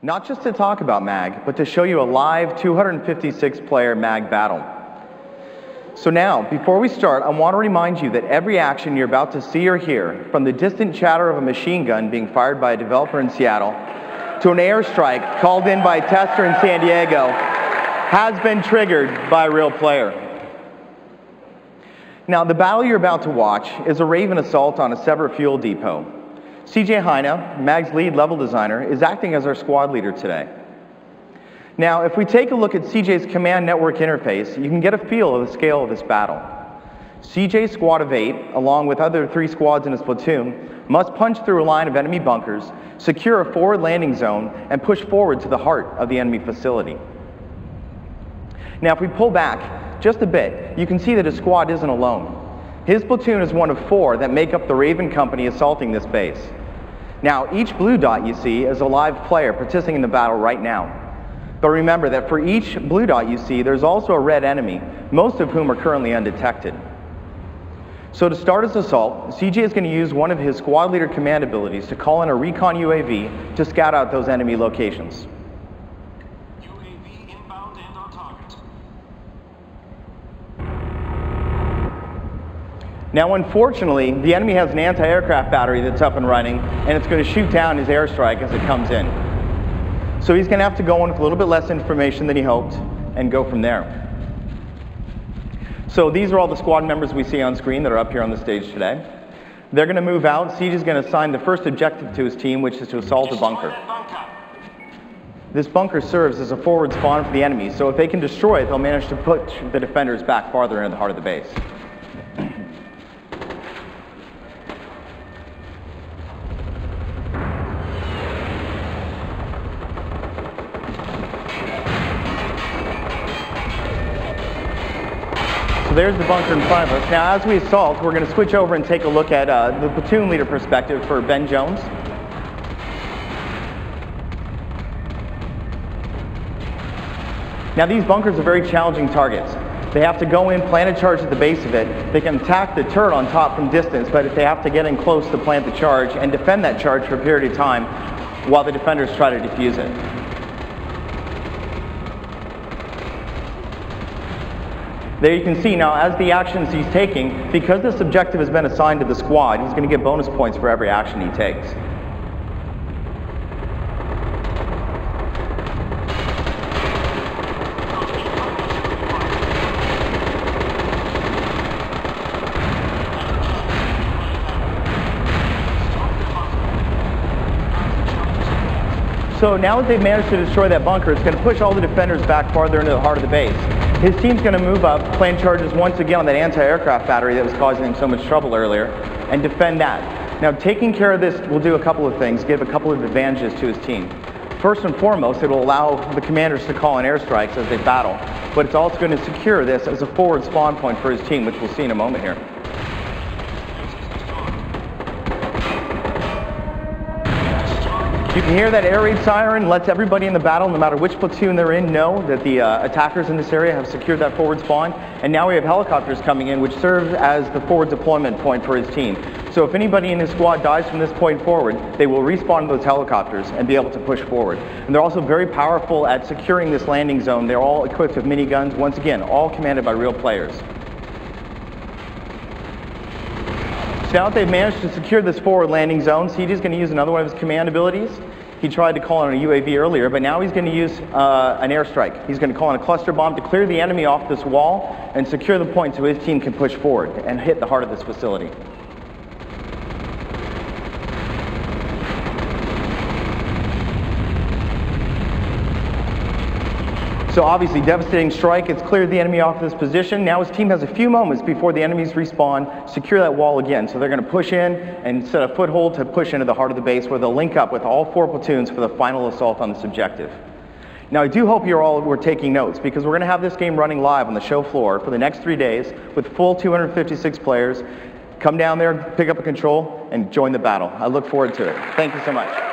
Not just to talk about MAG, but to show you a live 256-player MAG battle. So now, before we start, I want to remind you that every action you're about to see or hear, from the distant chatter of a machine gun being fired by a developer in Seattle, to an airstrike called in by a tester in San Diego, has been triggered by a real player. Now, the battle you're about to watch is a Raven assault on a Sever fuel depot. CJ Heine, MAG's lead level designer, is acting as our squad leader today. Now, if we take a look at CJ's command network interface, you can get a feel of the scale of this battle. CJ's squad of 8, along with other 3 squads in his platoon, must punch through a line of enemy bunkers, secure a forward landing zone, and push forward to the heart of the enemy facility. Now, if we pull back just a bit, you can see that his squad isn't alone. His platoon is one of 4 that make up the Raven company assaulting this base. Now, each blue dot you see is a live player participating in the battle right now. But remember that for each blue dot you see, there's also a red enemy, most of whom are currently undetected. So to start his assault, CJ is going to use one of his squad leader command abilities to call in a recon UAV to scout out those enemy locations. UAV inbound and on target. Now, unfortunately, the enemy has an anti-aircraft battery that's up and running, and it's going to shoot down his airstrike as it comes in. So he's going to have to go in with a little bit less information than he hoped and go from there. So these are all the squad members we see on screen that are up here on the stage today. They're going to move out. CJ is going to assign the first objective to his team, which is to assault a bunker. This bunker serves as a forward spawn for the enemy, so if they can destroy it, they'll manage to put the defenders back farther into the heart of the base. So there's the bunker in front of us. Now, as we assault, we're going to switch over and take a look at the platoon leader perspective for Ben Jones. Now, these bunkers are very challenging targets. They have to go in, plant a charge at the base of it. They can attack the turret on top from distance, but if they have to get in close to plant the charge and defend that charge for a period of time while the defenders try to defuse it. There you can see now, as the actions he's taking, because this objective has been assigned to the squad, he's going to get bonus points for every action he takes. So now that they've managed to destroy that bunker, it's going to push all the defenders back farther into the heart of the base. His team's going to move up, plant charges once again on that anti-aircraft battery that was causing him so much trouble earlier, and defend that. Now, taking care of this will do a couple of things, give a couple of advantages to his team. First and foremost, it will allow the commanders to call in airstrikes as they battle, but it's also going to secure this as a forward spawn point for his team, which we'll see in a moment here. You can hear that air raid siren, lets everybody in the battle, no matter which platoon they're in, know that the attackers in this area have secured that forward spawn. And now we have helicopters coming in, which serve as the forward deployment point for his team. So if anybody in his squad dies from this point forward, they will respawn those helicopters and be able to push forward. And they're also very powerful at securing this landing zone. They're all equipped with miniguns, once again, all commanded by real players. So now that they've managed to secure this forward landing zone, CJ is going to use another one of his command abilities. He tried to call in a UAV earlier, but now he's going to use an airstrike. He's going to call in a cluster bomb to clear the enemy off this wall and secure the point so his team can push forward and hit the heart of this facility. So obviously, devastating strike. It's cleared the enemy off this position. Now his team has a few moments before the enemies respawn, secure that wall again. So they're going to push in and set a foothold to push into the heart of the base where they'll link up with all 4 platoons for the final assault on this objective. Now I do hope you all were taking notes because we're going to have this game running live on the show floor for the next 3 days with full 256 players. Come down there, pick up a control, and join the battle. I look forward to it. Thank you so much.